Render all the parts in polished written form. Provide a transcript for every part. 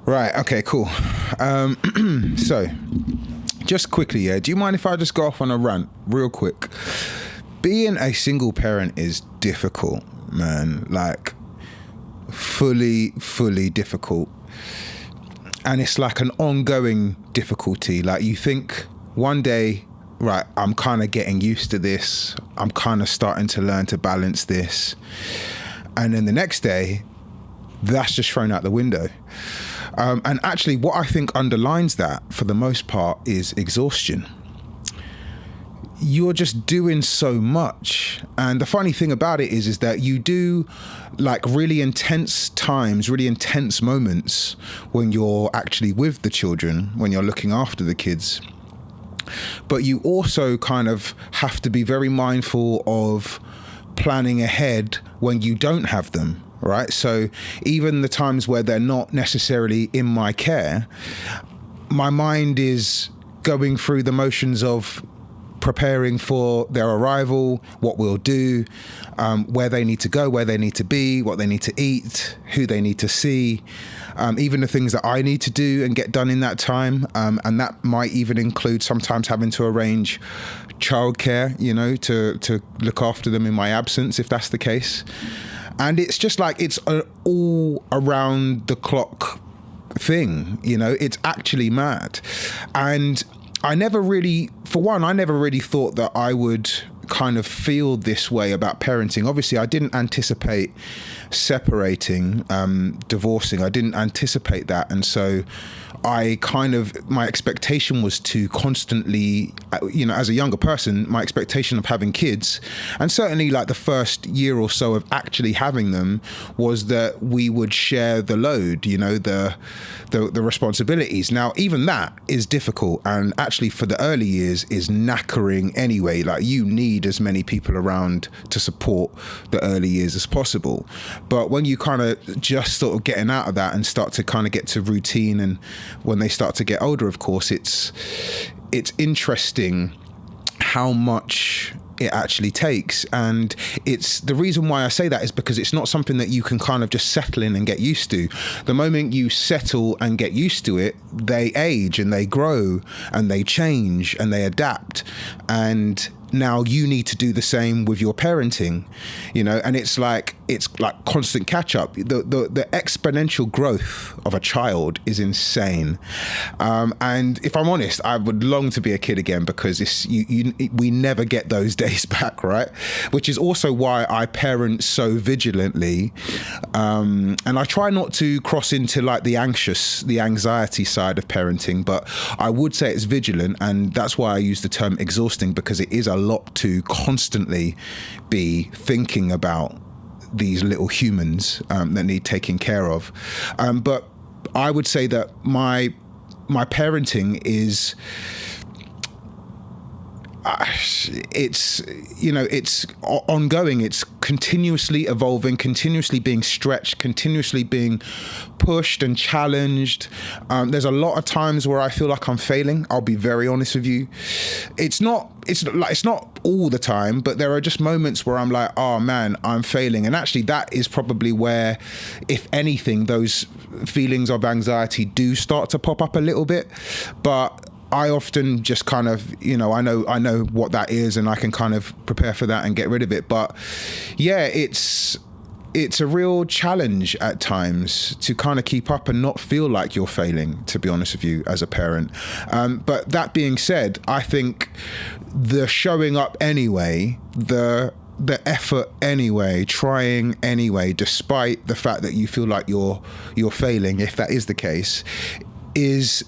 Right. Okay. Cool. So, just quickly, yeah. Do you mind if I just go off on a rant real quick? Being a single parent is difficult, man. Like, fully difficult, and it's like an ongoing difficulty. Like, you think one day, right, I'm kind of getting used to this. I'm kind of starting to learn to balance this, and then the next day, that's just thrown out the window. And actually, what I think underlines that, for the most part, is exhaustion. You're just doing so much. And the funny thing about it is that you do like really intense times, really intense moments when you're actually with the children, when you're looking after the kids. But you also kind of have to be very mindful of planning ahead when you don't have them. Right. So even the times where they're not necessarily in my care, my mind is going through the motions of preparing for their arrival, what we'll do, where they need to go, where they need to be, what they need to eat, who they need to see, even the things that I need to do and get done in that time. And that might even include sometimes having to arrange childcare, you know, to look after them in my absence, if that's the case. And it's just like, it's an all around the clock thing, you know, it's actually mad. And I never really thought that I would kind of feel this way about parenting. Obviously, I didn't anticipate separating, divorcing. I didn't anticipate that. And so my expectation was to constantly, you know, as a younger person, my expectation of having kids, and certainly like the first year or so of actually having them, was that we would share the load, you know, the responsibilities. Now, even that is difficult, and actually for the early years is knackering anyway. Like, you need as many people around to support the early years as possible. But when you kind of just sort of getting out of that and start to kind of get to routine, and when they start to get older, of course, it's interesting how much it actually takes. And it's the reason why I say that is because it's not something that you can kind of just settle in and get used to. The moment you settle and get used to it, they age and they grow and they change and they adapt. And now you need to do the same with your parenting, you know, and it's like constant catch up. The exponential growth of a child is insane. And if I'm honest, I would long to be a kid again, because we never get those days back, right? Which is also why I parent so vigilantly. And I try not to cross into like the anxiety side of parenting, but I would say it's vigilant. And that's why I use the term exhausting, because it is a lot to constantly be thinking about these little humans that need taking care of. But I would say that my parenting is, it's, you know, it's ongoing. It's continuously evolving, continuously being stretched, continuously being pushed and challenged. There's a lot of times where I feel like I'm failing. I'll be very honest with you. It's not all the time, but there are just moments where I'm like, oh man, I'm failing. And actually that is probably where, if anything, those feelings of anxiety do start to pop up a little bit. But I often just kind of, you know, I know what that is, and I can kind of prepare for that and get rid of it. But yeah, it's a real challenge at times to kind of keep up and not feel like you're failing, to be honest with you, as a parent. But that being said, I think the showing up anyway, the effort anyway, trying anyway, despite the fact that you feel like you're failing, if that is the case, is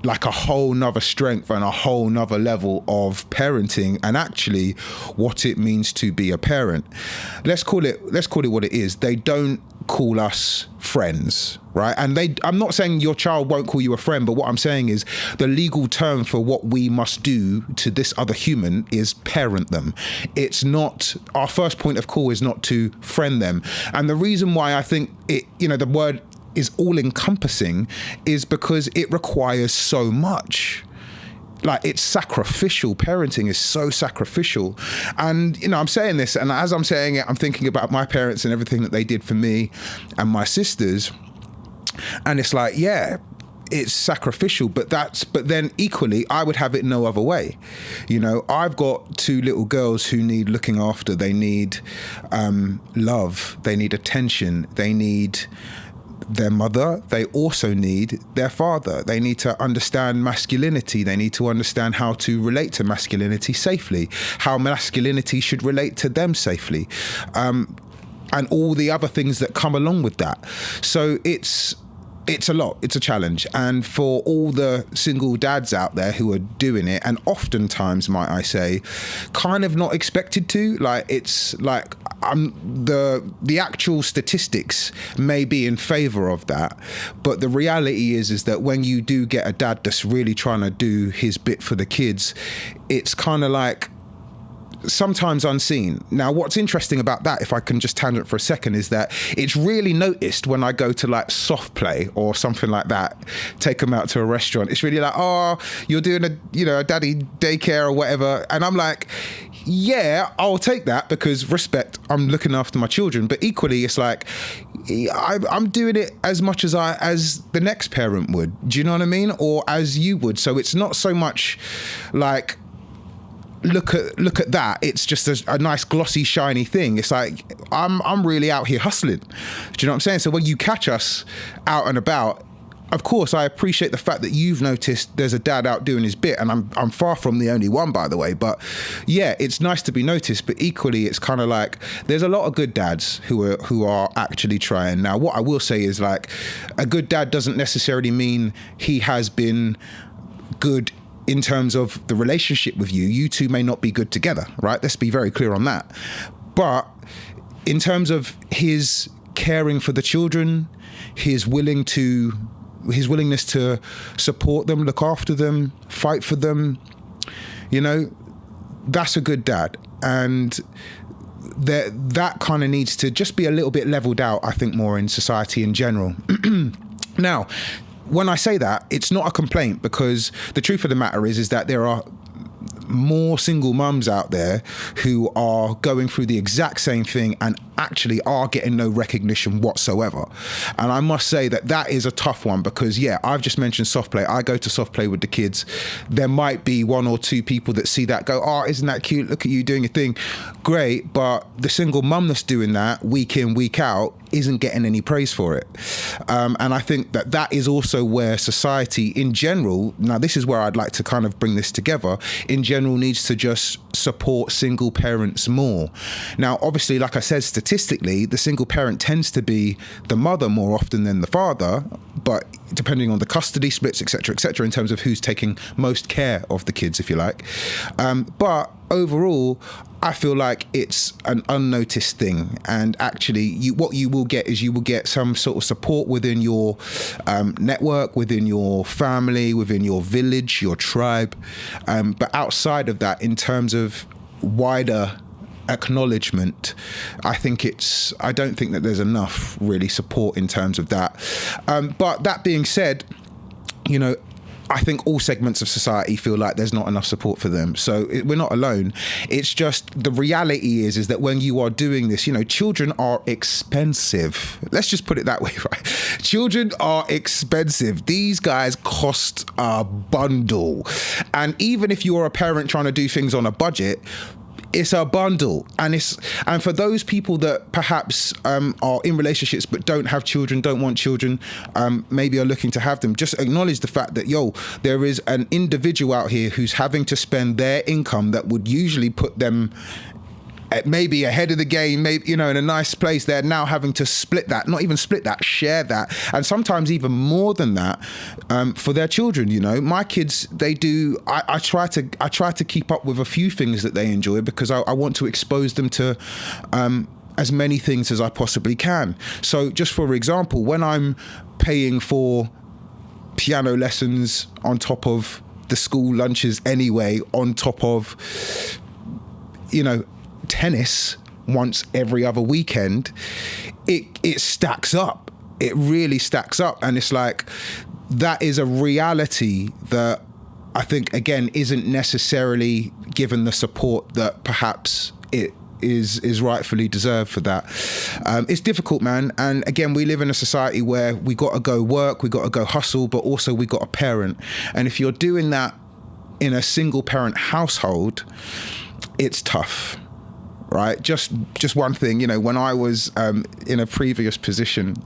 like a whole nother strength and a whole nother level of parenting, and actually what it means to be a parent. Let's call it what it is. They don't call us friends, right? And I'm not saying your child won't call you a friend, but what I'm saying is the legal term for what we must do to this other human is parent them. It's not, our first point of call is not to friend them. And the reason why I think it, you know, the word is all encompassing is because it requires so much. Like, it's sacrificial. Parenting is so sacrificial. And, you know, I'm saying this, and as I'm saying it, I'm thinking about my parents and everything that they did for me and my sisters. And it's like, yeah, it's sacrificial, but then equally, I would have it no other way. You know, I've got 2 little girls who need looking after. They need love. They need attention. They need their mother. They also need their father. They need to understand masculinity. They need to understand how to relate to masculinity safely, how masculinity should relate to them safely, and all the other things that come along with that. So it's a lot. It's a challenge. And for all the single dads out there who are doing it, and oftentimes, might I say, kind of not expected to, like, it's like the actual statistics may be in favor of that, but the reality is that when you do get a dad that's really trying to do his bit for the kids, it's kind of like sometimes unseen. Now, what's interesting about that, if I can just tangent for a second, is that it's really noticed when I go to like soft play or something like that, take them out to a restaurant. It's really like, oh, you're doing a daddy daycare or whatever. And I'm like, yeah, I'll take that because respect, I'm looking after my children. But equally, it's like, I'm doing it as much as the next parent would. Do you know what I mean? Or as you would. So it's not so much like, look at that. It's just a nice glossy shiny thing. It's like I'm really out here hustling. Do you know what I'm saying? So when you catch us out and about, of course I appreciate the fact that you've noticed there's a dad out doing his bit, and I'm far from the only one, by the way. But yeah, it's nice to be noticed, but equally it's kind of like there's a lot of good dads who are actually trying. Now, what I will say is, like, a good dad doesn't necessarily mean he has been good in terms of the relationship with you. You two may not be good together, right? Let's be very clear on that. But in terms of his caring for the children, his willingness to support them, look after them, fight for them, you know, that's a good dad. And that kind of needs to just be a little bit leveled out, I think, more in society in general. Now, when I say that, it's not a complaint, because the truth of the matter is that there are more single mums out there who are going through the exact same thing and actually are getting no recognition whatsoever. And I must say that is a tough one, because yeah, I've just mentioned soft play. I go to soft play with the kids. There might be 1 or 2 people that see that, go, oh, isn't that cute? Look at you doing your thing. Great. But the single mum that's doing that week in, week out isn't getting any praise for it. And I think that is also where society in general, now this is where I'd like to kind of bring this together, in general needs to just support single parents more. Now, obviously, like I said, statistically, the single parent tends to be the mother more often than the father, but depending on the custody splits, et cetera, in terms of who's taking most care of the kids, if you like. But overall, I feel like it's an unnoticed thing. And actually, what you will get is you will get some sort of support within your network, within your family, within your village, your tribe. But outside of that, in terms of wider acknowledgement, I don't think that there's enough really support in terms of that. But that being said, you know, I think all segments of society feel like there's not enough support for them. So we're not alone. It's just the reality is that when you are doing this, you know, children are expensive. Let's just put it that way, right? Children are expensive. These guys cost a bundle. And even if you're a parent trying to do things on a budget, it's a bundle. And for those people that perhaps are in relationships but don't have children, don't want children, maybe are looking to have them, just acknowledge the fact that, there is an individual out here who's having to spend their income that would usually put them maybe ahead of the game, maybe, you know, in a nice place. They're now having to split that, not even split that, share that, and sometimes even more than that, for their children. You know, my kids, they do. I try to keep up with a few things that they enjoy, because I want to expose them to as many things as I possibly can. So, just for example, when I'm paying for piano lessons on top of the school lunches anyway, on top of, you know, tennis once every other weekend, it stacks up. It really stacks up. And it's like, that is a reality that I think, again, isn't necessarily given the support that perhaps it is rightfully deserved for that. It's difficult, man. And again, we live in a society where we got to go work, we got to go hustle, but also we got to parent. And if you're doing that in a single parent household, it's tough. Right, just one thing, you know, when I was in a previous position,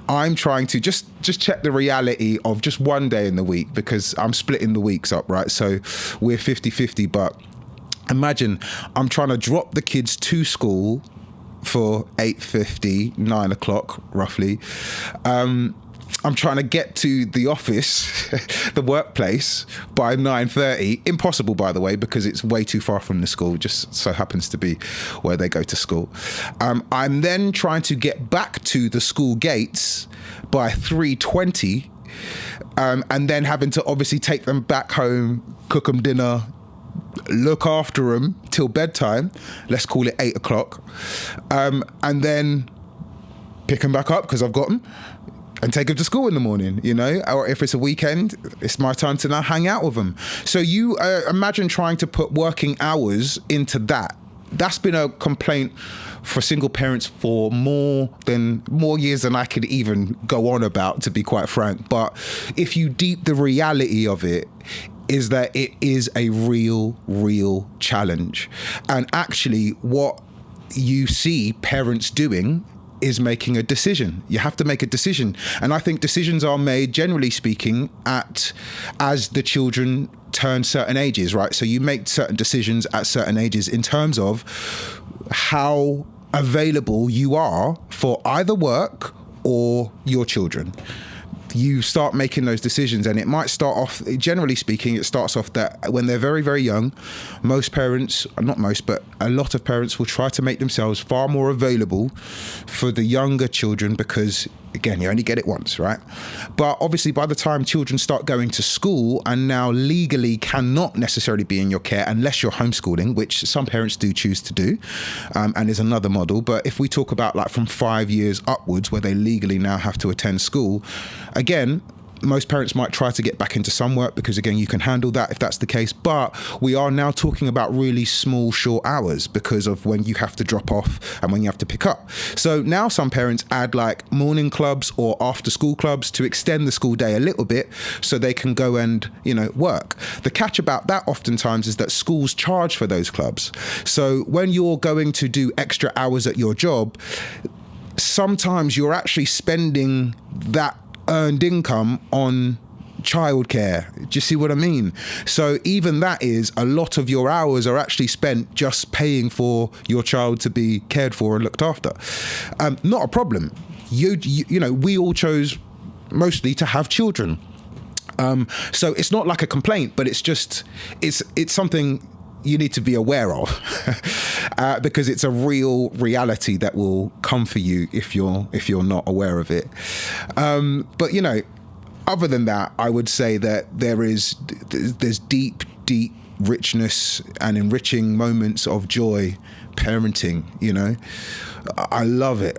I'm trying to just check the reality of just one day in the week, because I'm splitting the weeks up, right? So we're 50-50, but imagine I'm trying to drop the kids to school for 8:50, 9 o'clock roughly. I'm trying to get to the office, the workplace, by 9:30. Impossible, by the way, because it's way too far from the school. Just so happens to be where they go to school. I'm then trying to get back to the school gates by 3:20, and then having to obviously take them back home, cook them dinner, look after them till bedtime. Let's call it 8 o'clock, and then pick them back up because I've got them, and take them to school in the morning, you know, or if it's a weekend, it's my time to now hang out with them. So you imagine trying to put working hours into that. That's been a complaint for single parents for more years than I could even go on about, to be quite frank. But if you deep the reality of it, is that it is a real challenge. And actually what you see parents doing is making a decision. You have to make a decision. And I think decisions are made, generally speaking, as the children turn certain ages, right? So you make certain decisions at certain ages in terms of how available you are for either work or your children. You start making those decisions, and it might start off, generally speaking, it starts off that when they're very young, most parents, not most, but a lot of parents will try to make themselves far more available for the younger children, because again, you only get it once, right? But obviously by the time children start going to school and now legally cannot necessarily be in your care unless you're homeschooling, which some parents do choose to do, and is another model. But if we talk about like from 5 years upwards where they legally now have to attend school, again, most parents might try to get back into some work because, again, you can handle that if that's the case. But we are now talking about really small, short hours because of when you have to drop off and when you have to pick up. So now some parents add like morning clubs or after school clubs to extend the school day a little bit so they can go and, you know, work. The catch about that oftentimes is that schools charge for those clubs. So when you're going to do extra hours at your job, sometimes you're actually spending that earned income on childcare. Do you see what I mean? So even that is a lot of your hours are actually spent just paying for your child to be cared for and looked after. Not a problem. You know, we all chose mostly to have children. So it's not like a complaint, but it's just, it's something you need to be aware of because it's a real reality that will come for you if you're not aware of it. But you know, other than that, I would say that there's deep richness and enriching moments of joy parenting. You know, I love it.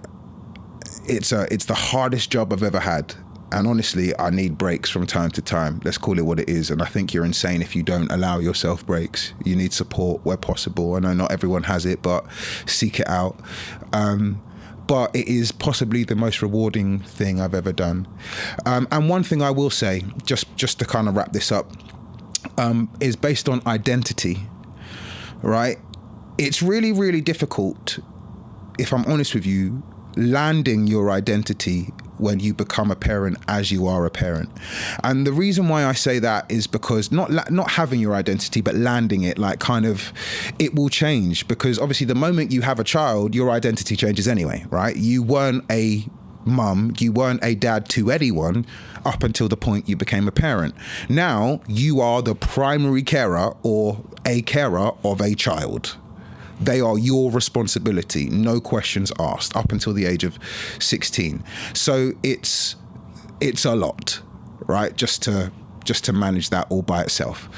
It's the hardest job I've ever had. And honestly, I need breaks from time to time. Let's call it what it is. And I think you're insane if you don't allow yourself breaks. You need support where possible. I know not everyone has it, but seek it out. But it is possibly the most rewarding thing I've ever done. And one thing I will say, just to kind of wrap this up, is based on identity, right? It's really difficult, if I'm honest with you, landing your identity when you become a parent as you are a parent. And the reason why I say that is because not having your identity, but landing it, like kind of, it will change, because obviously the moment you have a child, your identity changes anyway, right? You weren't a mum, you weren't a dad to anyone up until the point you became a parent. Now you are the primary carer or a carer of a child. They are your responsibility, no questions asked, up until the age of 16. So it's a lot, right? Just to manage that all by itself.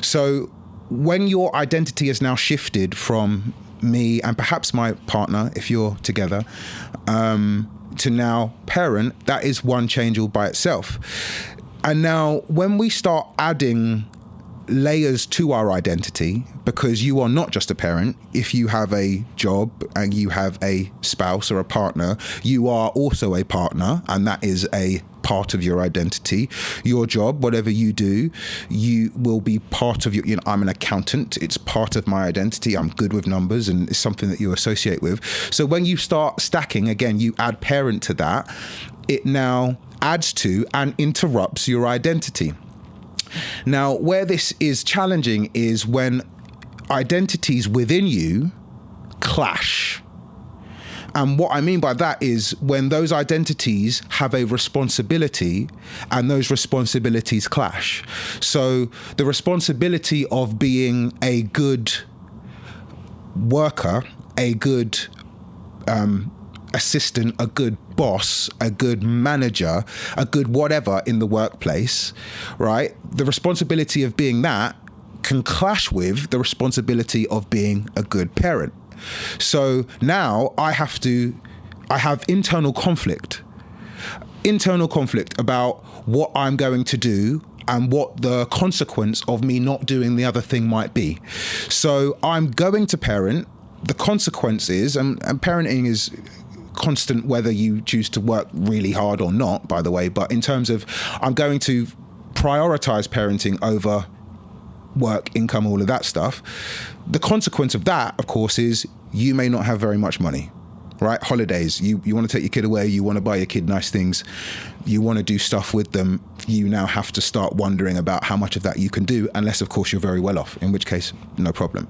So when your identity has now shifted from me and perhaps my partner, if you're together, to now parent, that is one change all by itself. And now when we start adding layers to our identity, because you are not just a parent. If you have a job and you have a spouse or a partner, you are also a partner, and that is a part of your identity. Your job, whatever you do, you will be part of your, I'm an accountant. It's part of my identity. I'm good with numbers, and it's something that you associate with. So when you start stacking, again, you add parent to that, it now adds to and interrupts your identity. Now, where this is challenging is when identities within you clash. And what I mean by that is when those identities have a responsibility and those responsibilities clash. So the responsibility of being a good worker, a good assistant, a good boss, a good manager, a good whatever in the workplace, right? The responsibility of being that can clash with the responsibility of being a good parent. So now I have internal conflict about what I'm going to do and what the consequence of me not doing the other thing might be. So I'm going to parent. The consequence is, and parenting is constant whether you choose to work really hard or not, by the way, but in terms of I'm going to prioritize parenting over work, income, all of that stuff. The consequence of that, of course, is you may not have very much money, right? Holidays, you want to take your kid away, you want to buy your kid nice things, you want to do stuff with them, you now have to start wondering about how much of that you can do, unless, of course, you're very well off, in which case, no problem.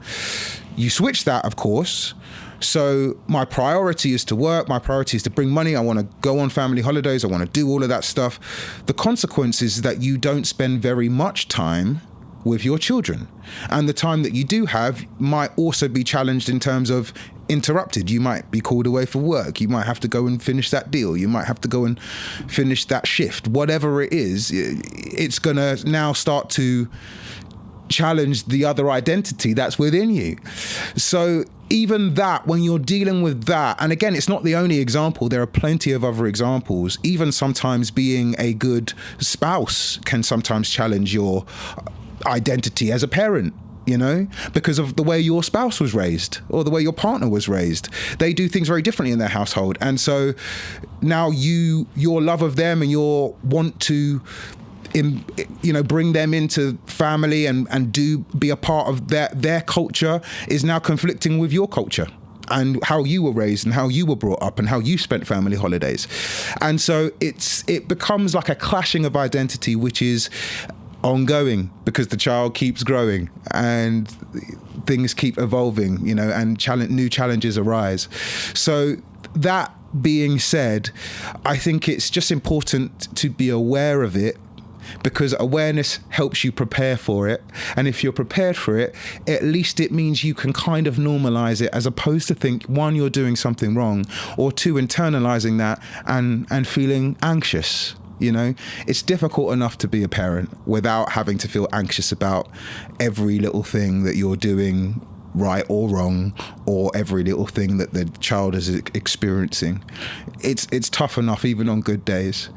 You switch that, of course. So my priority is to work, my priority is to bring money, I want to go on family holidays, I want to do all of that stuff. The consequence is that you don't spend very much time with your children. And the time that you do have might also be challenged in terms of interrupted. You might be called away for work. You might have to go and finish that deal. You might have to go and finish that shift. Whatever it is, it's going to now start to challenge the other identity that's within you. So even that, when you're dealing with that, and again, it's not the only example, there are plenty of other examples. Even sometimes being a good spouse can sometimes challenge your identity as a parent, because of the way your spouse was raised or the way your partner was raised. They do things very differently in their household. And so now your love of them and your want to bring them into family and be a part of their culture is now conflicting with your culture and how you were raised and how you were brought up and how you spent family holidays. And so it becomes like a clashing of identity, which is ongoing because the child keeps growing and things keep evolving, and new challenges arise. So that being said, I think it's just important to be aware of it, because awareness helps you prepare for it. And if you're prepared for it, at least it means you can kind of normalize it, as opposed to think, one, you're doing something wrong, or two, internalizing that and feeling anxious. It's difficult enough to be a parent without having to feel anxious about every little thing that you're doing right or wrong, or every little thing that the child is experiencing. It's tough enough even on good days.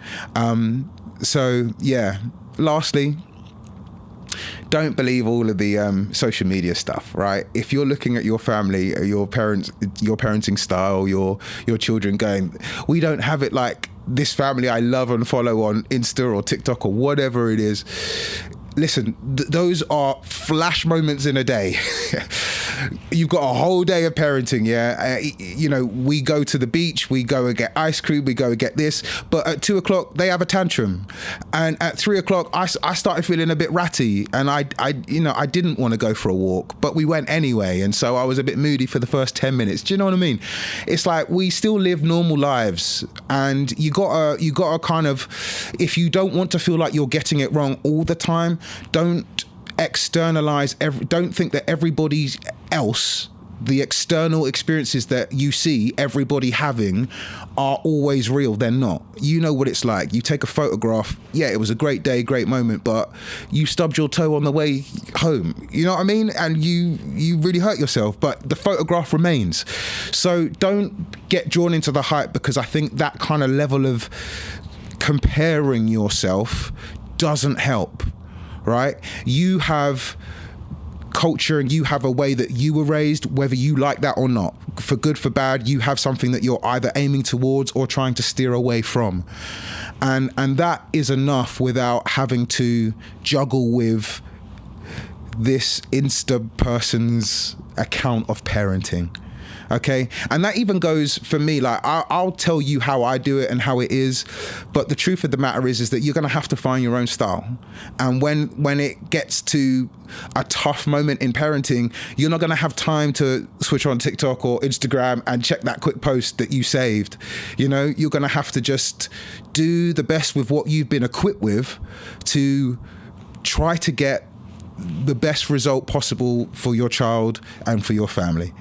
So yeah, lastly, don't believe all of the social media stuff, right? If you're looking at your family, your parenting style, your children going, we don't have it like this family I love and follow on Insta or TikTok or whatever it is. Listen, those are flash moments in a day. You've got a whole day of parenting, yeah? We go to the beach, we go and get ice cream, we go and get this, but at 2:00 they have a tantrum. And at 3:00 I started feeling a bit ratty, and I didn't want to go for a walk, but we went anyway, and so I was a bit moody for the first 10 minutes. Do you know what I mean? It's like we still live normal lives, and you gotta kind of, if you don't want to feel like you're getting it wrong all the time, don't externalize don't think that everybody else, the external experiences that you see everybody having, are always real. They're not. You know what it's like. You take a photograph, yeah, it was a great day, great moment, but you stubbed your toe on the way home, you know what I mean? And you really hurt yourself, but the photograph remains. So don't get drawn into the hype, because I think that kind of level of comparing yourself doesn't help. right? You have culture and you have a way that you were raised, whether you like that or not. For good, for bad, you have something that you're either aiming towards or trying to steer away from. And that is enough without having to juggle with this Insta person's account of parenting. Okay, and that even goes for me. Like I'll tell you how I do it and how it is, but the truth of the matter is that you're gonna have to find your own style. And when it gets to a tough moment in parenting, you're not gonna have time to switch on TikTok or Instagram and check that quick post that you saved. You know, you're gonna have to just do the best with what you've been equipped with to try to get the best result possible for your child and for your family.